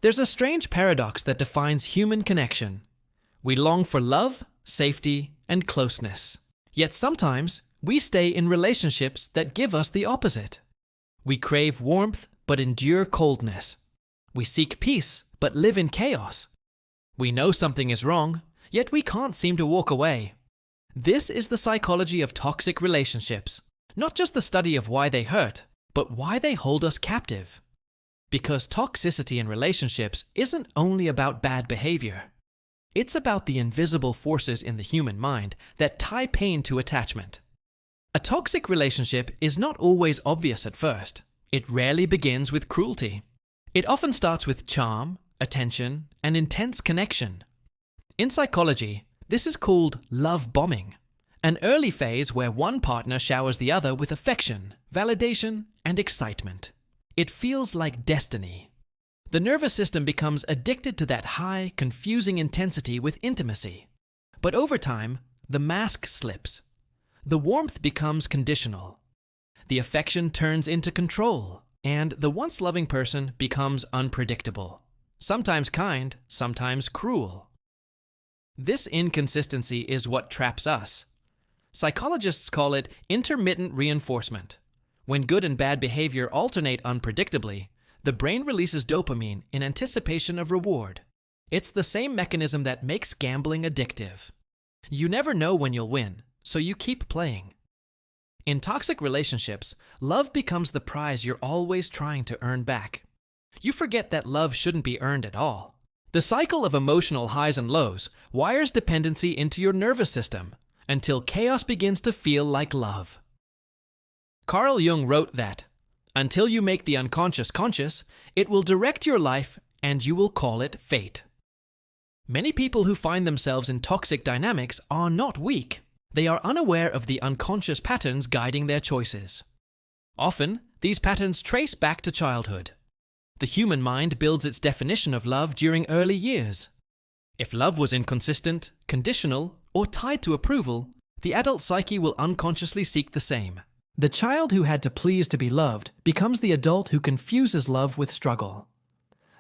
There's a strange paradox that defines human connection. We long for love, safety, and closeness. Yet sometimes, we stay in relationships that give us the opposite. We crave warmth, but endure coldness. We seek peace, but live in chaos. We know something is wrong, yet we can't seem to walk away. This is the psychology of toxic relationships. Not just the study of why they hurt, but why they hold us captive. Because toxicity in relationships isn't only about bad behavior. It's about the invisible forces in the human mind that tie pain to attachment. A toxic relationship is not always obvious at first. It rarely begins with cruelty. It often starts with charm, attention, and intense connection. In psychology, this is called love bombing, an early phase where one partner showers the other with affection, validation, and excitement. It feels like destiny. The nervous system becomes addicted to that high, confusing intensity with intimacy. But over time, the mask slips. The warmth becomes conditional. The affection turns into control, and the once loving person becomes unpredictable. Sometimes kind, sometimes cruel. This inconsistency is what traps us. Psychologists call it intermittent reinforcement. When good and bad behavior alternate unpredictably, the brain releases dopamine in anticipation of reward. It's the same mechanism that makes gambling addictive. You never know when you'll win, so you keep playing. In toxic relationships, love becomes the prize you're always trying to earn back. You forget that love shouldn't be earned at all. The cycle of emotional highs and lows wires dependency into your nervous system until chaos begins to feel like love. Carl Jung wrote that, "Until you make the unconscious conscious, it will direct your life and you will call it fate." Many people who find themselves in toxic dynamics are not weak. They are unaware of the unconscious patterns guiding their choices. Often, these patterns trace back to childhood. The human mind builds its definition of love during early years. If love was inconsistent, conditional, or tied to approval, the adult psyche will unconsciously seek the same. The child who had to please to be loved becomes the adult who confuses love with struggle.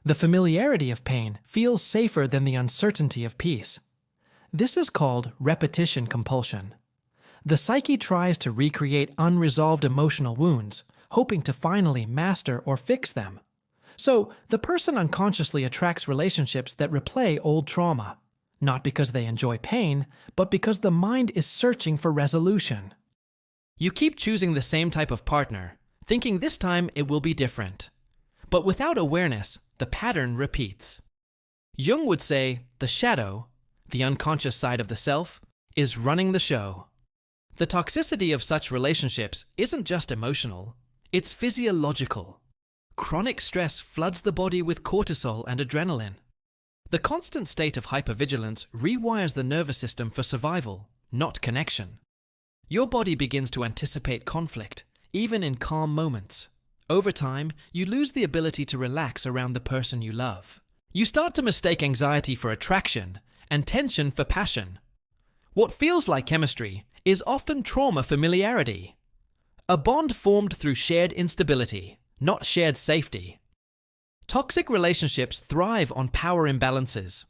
The familiarity of pain feels safer than the uncertainty of peace. This is called repetition compulsion. The psyche tries to recreate unresolved emotional wounds, hoping to finally master or fix them. So, the person unconsciously attracts relationships that replay old trauma, not because they enjoy pain, but because the mind is searching for resolution. You keep choosing the same type of partner, thinking this time it will be different. But without awareness, the pattern repeats. Jung would say the shadow, the unconscious side of the self, is running the show. The toxicity of such relationships isn't just emotional, it's physiological. Chronic stress floods the body with cortisol and adrenaline. The constant state of hypervigilance rewires the nervous system for survival, not connection. Your body begins to anticipate conflict, even in calm moments. Over time, you lose the ability to relax around the person you love. You start to mistake anxiety for attraction and tension for passion. What feels like chemistry is often trauma familiarity. A bond formed through shared instability, not shared safety. Toxic relationships thrive on power imbalances.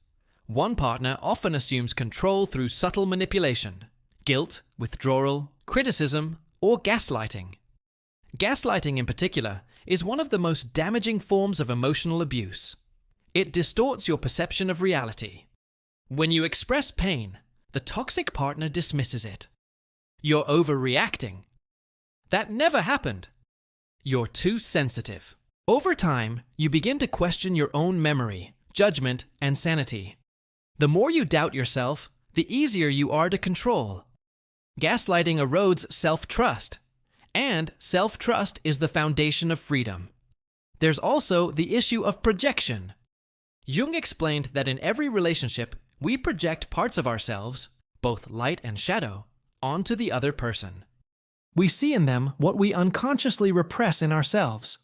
One partner often assumes control through subtle manipulation, guilt, withdrawal, criticism, or gaslighting. Gaslighting in particular is one of the most damaging forms of emotional abuse. It distorts your perception of reality. When you express pain, the toxic partner dismisses it. You're overreacting. That never happened. You're too sensitive. Over time, you begin to question your own memory, judgment, and sanity. The more you doubt yourself, the easier you are to control. Gaslighting erodes self-trust, and self-trust is the foundation of freedom. There's also the issue of projection. Jung explained that in every relationship, we project parts of ourselves, both light and shadow, onto the other person. We see in them what we unconsciously repress in ourselves.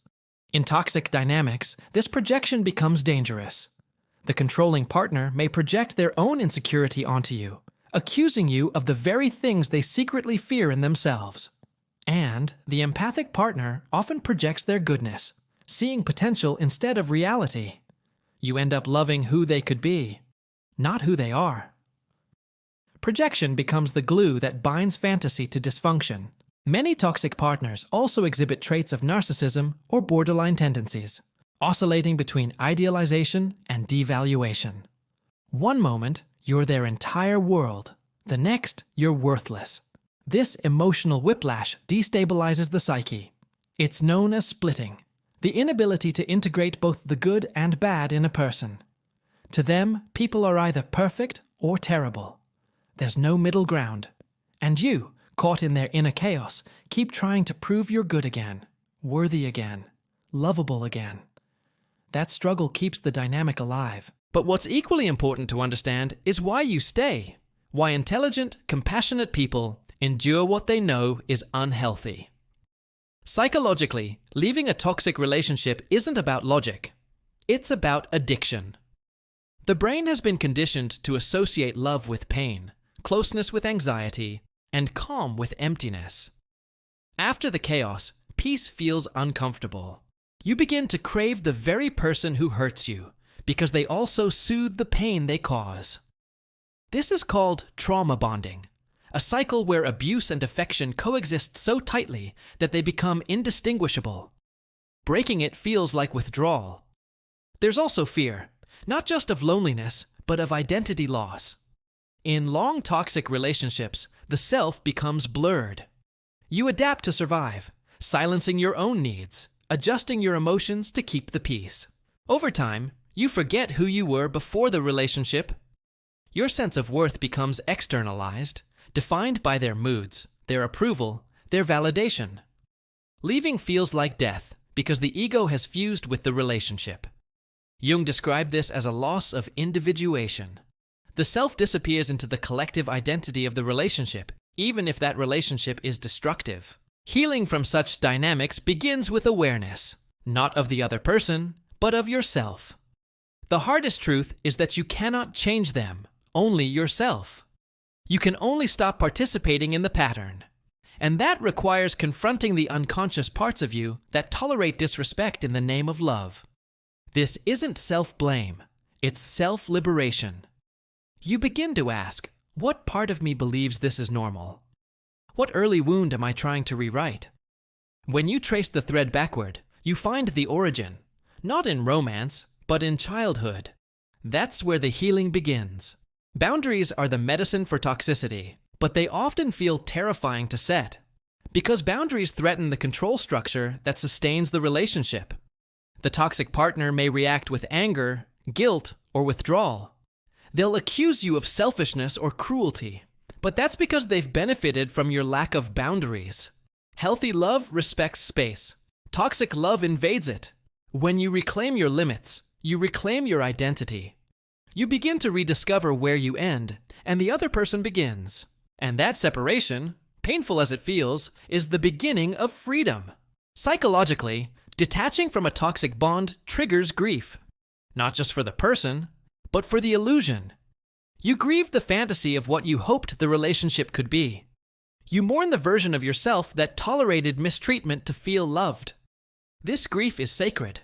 In toxic dynamics, this projection becomes dangerous. The controlling partner may project their own insecurity onto you, accusing you of the very things they secretly fear in themselves. And the empathic partner often projects their goodness, seeing potential instead of reality. You end up loving who they could be, not who they are. Projection becomes the glue that binds fantasy to dysfunction. Many toxic partners also exhibit traits of narcissism or borderline tendencies, oscillating between idealization and devaluation. One moment, you're their entire world. The next, you're worthless. This emotional whiplash destabilizes the psyche. It's known as splitting, the inability to integrate both the good and bad in a person. To them, people are either perfect or terrible. There's no middle ground. And you, caught in their inner chaos, keep trying to prove you're good again, worthy again, lovable again. That struggle keeps the dynamic alive. But what's equally important to understand is why you stay. Why intelligent, compassionate people endure what they know is unhealthy. Psychologically, leaving a toxic relationship isn't about logic. It's about addiction. The brain has been conditioned to associate love with pain, closeness with anxiety, and calm with emptiness. After the chaos, peace feels uncomfortable. You begin to crave the very person who hurts you, because they also soothe the pain they cause. This is called trauma bonding, a cycle where abuse and affection coexist so tightly that they become indistinguishable. Breaking it feels like withdrawal. There's also fear, not just of loneliness, but of identity loss. In long toxic relationships, the self becomes blurred. You adapt to survive, silencing your own needs, adjusting your emotions to keep the peace. Over time, you forget who you were before the relationship. Your sense of worth becomes externalized, defined by their moods, their approval, their validation. Leaving feels like death because the ego has fused with the relationship. Jung described this as a loss of individuation. The self disappears into the collective identity of the relationship, even if that relationship is destructive. Healing from such dynamics begins with awareness, not of the other person, but of yourself. The hardest truth is that you cannot change them, only yourself. You can only stop participating in the pattern. And that requires confronting the unconscious parts of you that tolerate disrespect in the name of love. This isn't self-blame, it's self-liberation. You begin to ask, what part of me believes this is normal? What early wound am I trying to rewrite? When you trace the thread backward, you find the origin, not in romance, but in childhood. That's where the healing begins. Boundaries are the medicine for toxicity, but they often feel terrifying to set, because boundaries threaten the control structure that sustains the relationship. The toxic partner may react with anger, guilt, or withdrawal. They'll accuse you of selfishness or cruelty, but that's because they've benefited from your lack of boundaries. Healthy love respects space. Toxic love invades it. When you reclaim your limits, you reclaim your identity. You begin to rediscover where you end, and the other person begins. And that separation, painful as it feels, is the beginning of freedom. Psychologically, detaching from a toxic bond triggers grief. Not just for the person, but for the illusion. You grieve the fantasy of what you hoped the relationship could be. You mourn the version of yourself that tolerated mistreatment to feel loved. This grief is sacred.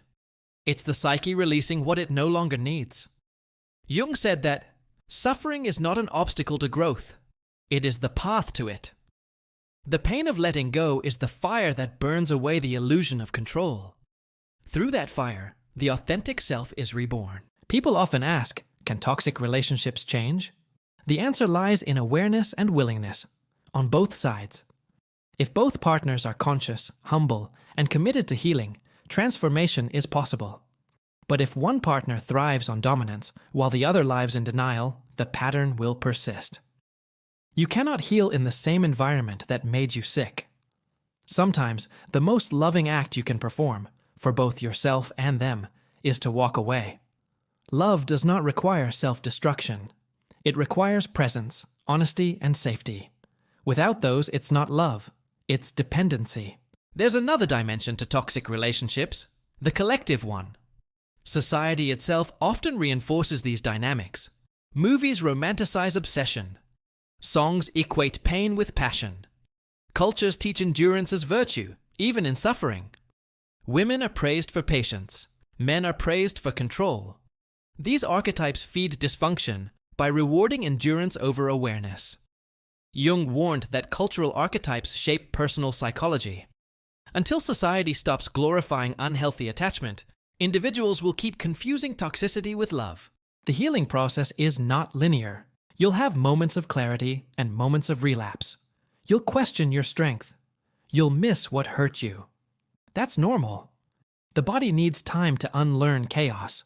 It's the psyche releasing what it no longer needs. Jung said that suffering is not an obstacle to growth. It is the path to it. The pain of letting go is the fire that burns away the illusion of control. Through that fire, the authentic self is reborn. People often ask, can toxic relationships change? The answer lies in awareness and willingness, on both sides. If both partners are conscious, humble, and committed to healing, transformation is possible. But if one partner thrives on dominance while the other lives in denial, the pattern will persist. You cannot heal in the same environment that made you sick. Sometimes, the most loving act you can perform, for both yourself and them, is to walk away. Love does not require self-destruction. It requires presence, honesty, and safety. Without those, it's not love. It's dependency. There's another dimension to toxic relationships, the collective one. Society itself often reinforces these dynamics. Movies romanticize obsession. Songs equate pain with passion. Cultures teach endurance as virtue, even in suffering. Women are praised for patience. Men are praised for control. These archetypes feed dysfunction by rewarding endurance over awareness. Jung warned that cultural archetypes shape personal psychology. Until society stops glorifying unhealthy attachment, individuals will keep confusing toxicity with love. The healing process is not linear. You'll have moments of clarity and moments of relapse. You'll question your strength. You'll miss what hurt you. That's normal. The body needs time to unlearn chaos.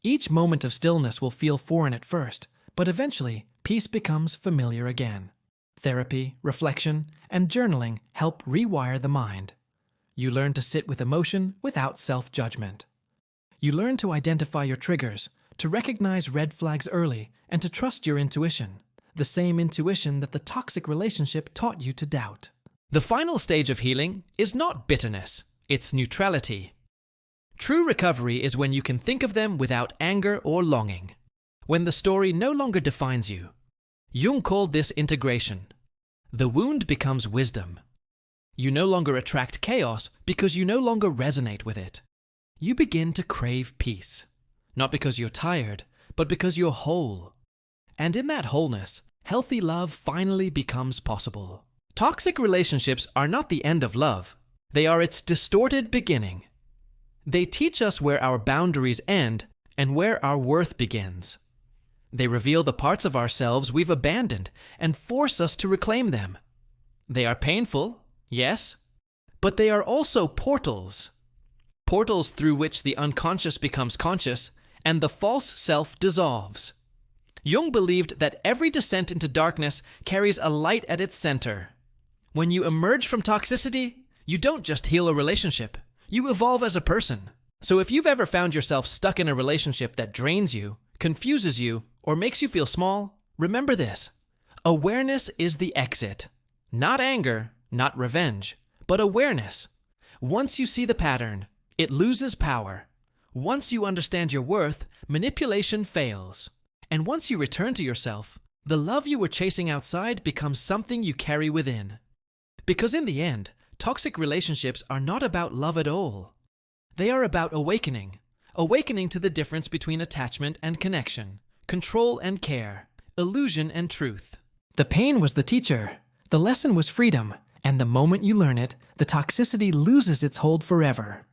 Each moment of stillness will feel foreign at first, but eventually, peace becomes familiar again. Therapy, reflection, and journaling help rewire the mind. You learn to sit with emotion without self-judgment. You learn to identify your triggers, to recognize red flags early, and to trust your intuition, the same intuition that the toxic relationship taught you to doubt. The final stage of healing is not bitterness, it's neutrality. True recovery is when you can think of them without anger or longing, when the story no longer defines you. Jung called this integration. The wound becomes wisdom. You no longer attract chaos because you no longer resonate with it. You begin to crave peace, not because you're tired, but because you're whole. And in that wholeness, healthy love finally becomes possible. Toxic relationships are not the end of love. They are its distorted beginning. They teach us where our boundaries end and where our worth begins. They reveal the parts of ourselves we've abandoned and force us to reclaim them. They are painful, yes, but they are also portals. Portals through which the unconscious becomes conscious and the false self dissolves. Jung believed that every descent into darkness carries a light at its center. When you emerge from toxicity, you don't just heal a relationship. You evolve as a person. So if you've ever found yourself stuck in a relationship that drains you, confuses you, or makes you feel small, remember this. Awareness is the exit. Not anger, not revenge, but awareness. Once you see the pattern, it loses power. Once you understand your worth, manipulation fails. And once you return to yourself, the love you were chasing outside becomes something you carry within. Because in the end, toxic relationships are not about love at all. They are about awakening. Awakening to the difference between attachment and connection, control and care, illusion and truth. The pain was the teacher. The lesson was freedom. And the moment you learn it, the toxicity loses its hold forever.